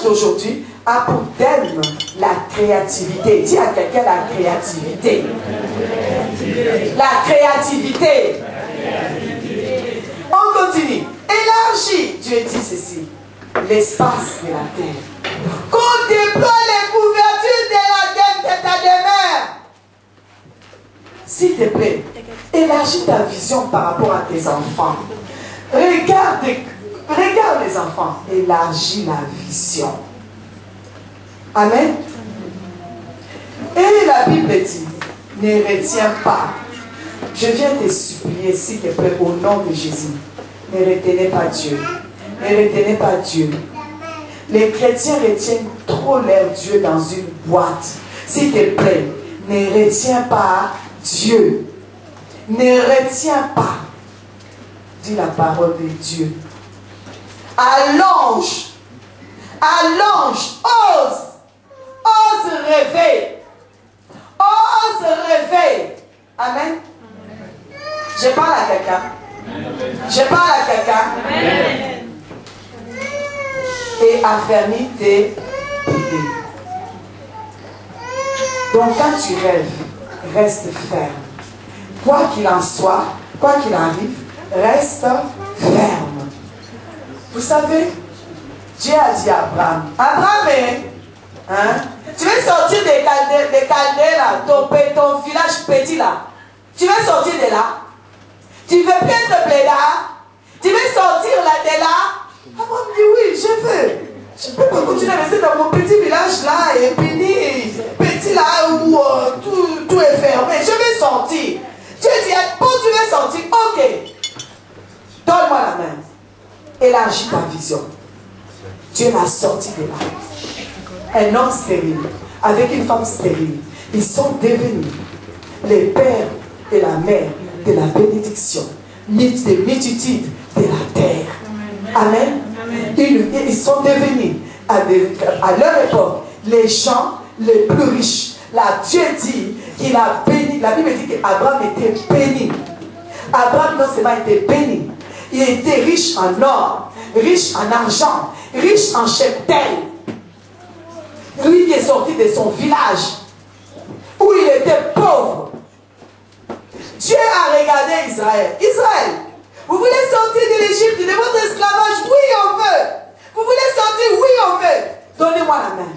message d'aujourd'hui a pour thème la créativité. Dis à quelqu'un la créativité. La créativité. On continue. Élargis, Dieu dit ceci, l'espace de la terre. Qu'on déploie les couvertures de ta demeure. S'il te plaît, élargis ta vision par rapport à tes enfants. Regarde les enfants. Élargis la vision. Amen. Et la Bible dit, ne retiens pas. Je viens te supplier, s'il te plaît, au nom de Jésus. Ne retenez pas Dieu. Ne retenez pas Dieu. Les chrétiens retiennent trop leur Dieu dans une boîte. S'il te plaît, ne retiens pas Dieu. Ne retiens pas. Dis la parole de Dieu. Allonge. Allonge. Ose rêver. Ose rêver. Amen. Je parle à quelqu'un. Je parle à quelqu'un. Et affermis tes idées. Donc quand tu rêves, reste ferme. Quoi qu'il en soit, quoi qu'il arrive, reste ferme. Vous savez, Dieu a dit à Abraham, hein, tu veux sortir des Chaldées là, ton village petit là. Tu veux sortir de là? Tu veux bien te plaire là? Tu veux sortir là de là? Abraham dit oui, je veux. Je ne peux pas continuer à rester dans mon petit village là et puis petit là où tout est fermé. Je vais sortir. Dieu dit, bon, tu veux sortir? Ok. Donne-moi la main. Élargis ta vision. Dieu l'a sorti de là. Un homme stérile, avec une femme stérile, ils sont devenus les pères et la mère de la bénédiction, des multitudes de la terre. Amen. Ils sont devenus, à leur époque, les gens les plus riches. Là, Dieu dit qu'il a béni. La Bible dit qu'Abraham était béni. Abraham non seulement était béni, il était riche en or, riche en argent, riche en cheptel. Lui qui est sorti de son village, où il était pauvre. Dieu a regardé Israël. Israël, vous voulez sortir de l'Égypte, de votre esclavage? Oui, on veut. Vous voulez sortir? Oui, on veut. Donnez-moi la main.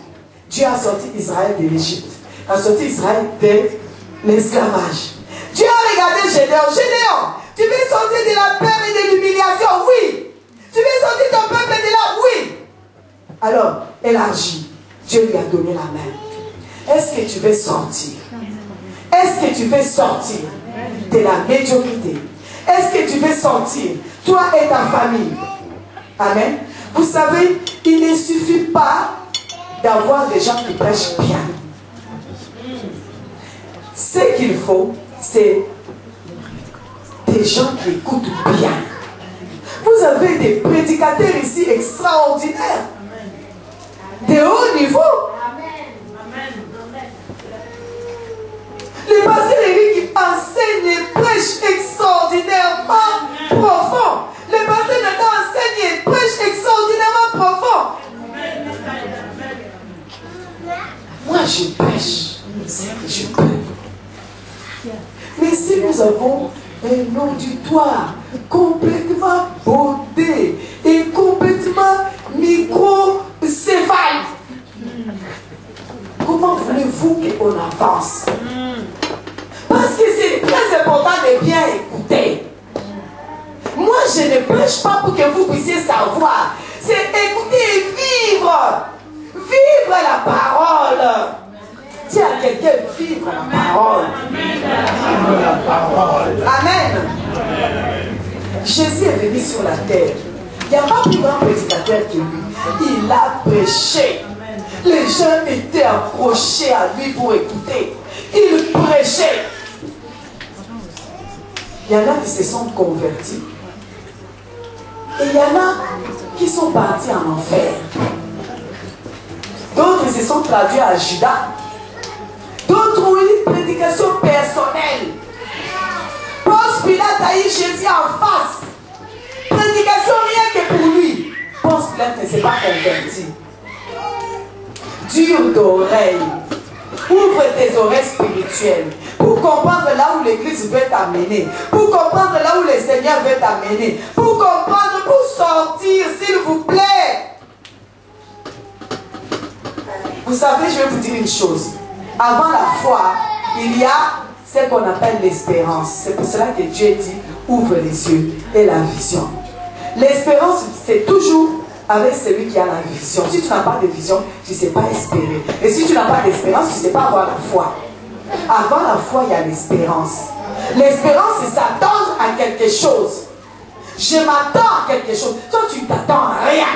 Dieu a sorti Israël de l'Égypte. A sorti Israël de l'esclavage. Dieu a regardé Gédéon. Gédéon, tu veux sortir de la peur et de l'humiliation? Oui. Tu veux sortir ton peuple de là? Oui. Alors, élargis. Dieu lui a donné la main. Est-ce que tu veux sortir? Est-ce que tu veux sortir de la médiocrité? Est-ce que tu veux sortir, toi et ta famille? Amen. Vous savez, il ne suffit pas d'avoir des gens qui prêchent bien. Ce qu'il faut, c'est des gens qui écoutent bien. Vous avez des prédicateurs ici extraordinaires. De haut niveau. Les pasteurs qui enseignent et prêchent extraordinairement profond. Les pasteurs maintenant enseignent et prêchent extraordinairement profond. Moi je prêche ce que je peux. Mais si nous avons un auditoire complètement bondé et complètement microcéphale, comment voulez-vous qu'on avance? Parce que c'est très important de bien écouter. Moi, je ne prêche pas pour que vous puissiez savoir. C'est écouter et vivre. Vivre la parole. Dis à quelqu'un, vivre la parole. Amen. Jésus est venu sur la terre. Il n'y a pas plus grand prédicateur que lui. Il a prêché. Les gens étaient accrochés à lui pour écouter. Il prêchait. Il y en a qui se sont convertis. Et il y en a qui sont partis en enfer. D'autres se sont traduits à Judas. D'autres ont eu une prédication personnelle. Ponce Pilate a eu Jésus en face. Prédication rien que pour lui. Ponce Pilate ne s'est pas converti. dure d'oreille. Ouvre tes oreilles spirituelles pour comprendre là où l'église veut t'amener, pour comprendre là où le Seigneur veut t'amener, pour comprendre, pour sortir, s'il vous plaît. Vous savez, je vais vous dire une chose. Avant la foi, il y a ce qu'on appelle l'espérance. C'est pour cela que Dieu dit, ouvre les yeux et la vision. L'espérance, c'est toujours avec celui qui a la vision. Si tu n'as pas de vision, tu ne sais pas espérer. Et si tu n'as pas d'espérance, tu ne sais pas avoir la foi. Avant la foi, il y a l'espérance. L'espérance, c'est s'attendre à quelque chose. Je m'attends à quelque chose. Toi, tu ne t'attends à rien.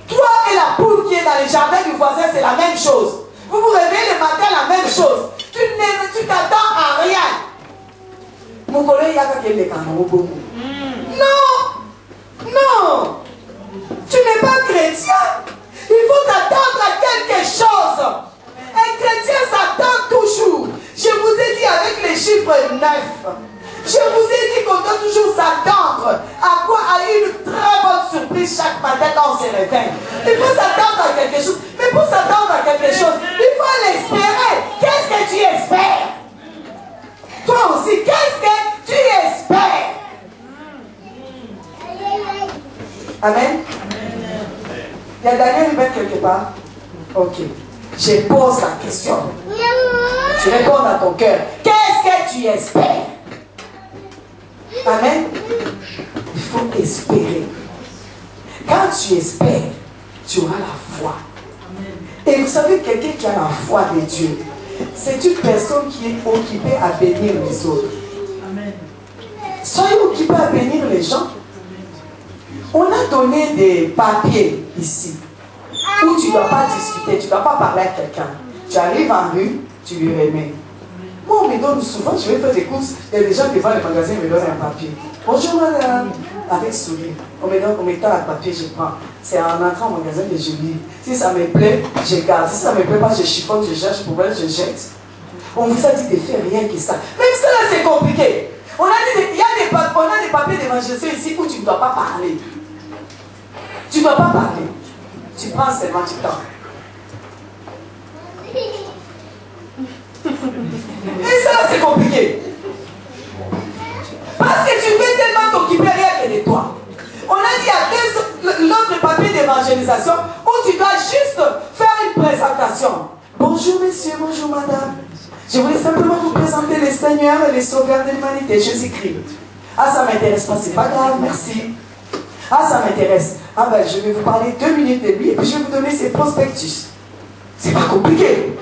Toi et la poule qui est dans le jardin du voisin, c'est la même chose. Vous vous réveillez le matin, la même chose. Tu t'attends à rien. Mon collègue, il y a quelqu'un qui est non! Non! Tu n'es pas chrétien. Il faut t'attendre à quelque chose. Un chrétien s'attend toujours. Je vous ai dit avec les chiffres 9. Je vous ai dit qu'on doit toujours s'attendre à quoi? À une très bonne surprise chaque matin quand on se réveille. Il faut s'attendre à quelque chose. Mais pour s'attendre à quelque chose, il faut l'espérer. Qu'est-ce que tu espères? Toi aussi, qu'est-ce que tu espères? Amen. Il y a Daniel Hubert quelque part? Ok. Je pose la question. Tu réponds à ton cœur. Qu'est-ce que tu espères? Amen. Il faut espérer. Quand tu espères, tu auras la foi. Et vous savez, quelqu'un qui a la foi de Dieu, c'est une personne qui est occupée à bénir les autres. Soyez occupés à bénir les gens. On a donné des papiers ici où tu ne dois pas discuter, tu ne dois pas parler à quelqu'un. Tu arrives en rue, tu lui remets. Moi, on me donne souvent, je vais faire des courses, il y a des gens devant le magasin me donnent un papier. Bonjour madame, avec sourire. On me tend un papier, je prends. C'est en entrant au magasin que je lis. Si ça me plaît, je garde. Si ça ne me plaît pas, je chiffonne, je cherche, poubelle, je jette. On vous a dit de faire rien que ça. Même ça là, c'est compliqué. On a des papiers d'évangélisation ici où tu ne dois pas parler. Tu ne dois pas parler. Tu prends seulement du temps. Et ça, c'est compliqué. Parce que tu veux tellement t'occuper rien que de toi. On a dit à l'autre papier d'évangélisation où tu dois juste faire une présentation. Bonjour monsieur, bonjour madame. Je voulais simplement vous présenter le Seigneur et le Sauveur de l'humanité, Jésus-Christ. Ah, ça m'intéresse pas, c'est pas grave, merci. Ah, ça m'intéresse. Ah ben, je vais vous parler 2 minutes de lui et puis je vais vous donner ses prospectus. C'est pas compliqué.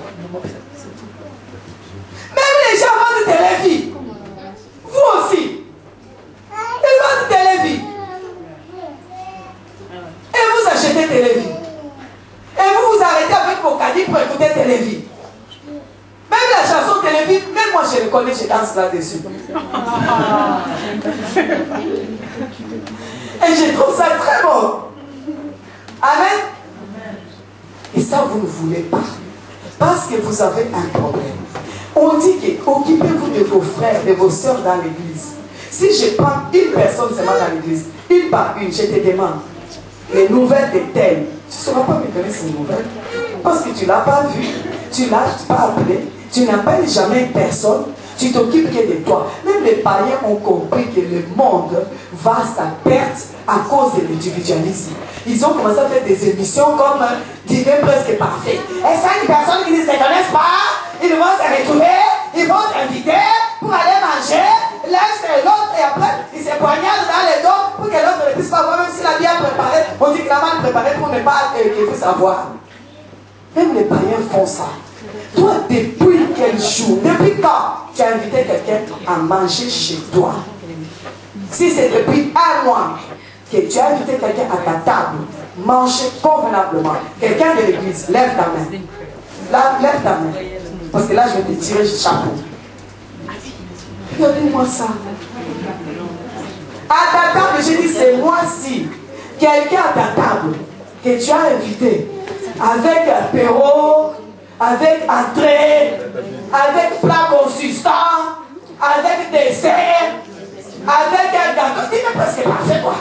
Même les gens vendent des télévies. Vous aussi. Ils vendent des télévies. Et vous achetez télévies. Et vous vous arrêtez avec vos caddies pour écouter télévies. Même la chanson télévision, même moi je le connais, je danse là-dessus. Et je trouve ça très bon. Amen. Et ça, vous ne voulez pas. Parce que vous avez un problème. On dit que occupez-vous de vos frères, de vos soeurs dans l'église. Si je prends une personne seulement dans l'église, une par une, je te demande, les nouvelles de telles, tu ne sauras pas me donner ces nouvelles. Parce que tu ne l'as pas vu, tu ne l'as pas appelé, tu n'appelles jamais personne, tu t'occupes que de toi. Même les païens ont compris que le monde va à sa perte à cause de l'individualisme. Ils ont commencé à faire des émissions comme Dîner presque parfait. Et 5 personnes qui ne se connaissent pas, ils vont se retrouver, ils vont s'inviter pour aller manger, l'un c'est l'autre, et après ils se poignardent dans les dos pour que l'autre ne puisse pas voir, même s'il a bien préparé. On dit qu'il a mal préparé pour ne pas que vous savoir. Même les païens font ça. Toi, depuis quel jour, depuis quand tu as invité quelqu'un à manger chez toi? Si c'est depuis 1 mois que tu as invité quelqu'un à ta table, manger convenablement, quelqu'un de l'église, lève ta main. Là, lève ta main. Parce que là, je vais te tirer le chapeau. Regardez-moi ça. À ta table, je dis, c'est moi-ci. Quelqu'un à ta table que tu as invité avec apéro, avec entrée, avec plat consistant, avec dessert, avec un gâteau. Il est presque parfait, quoi.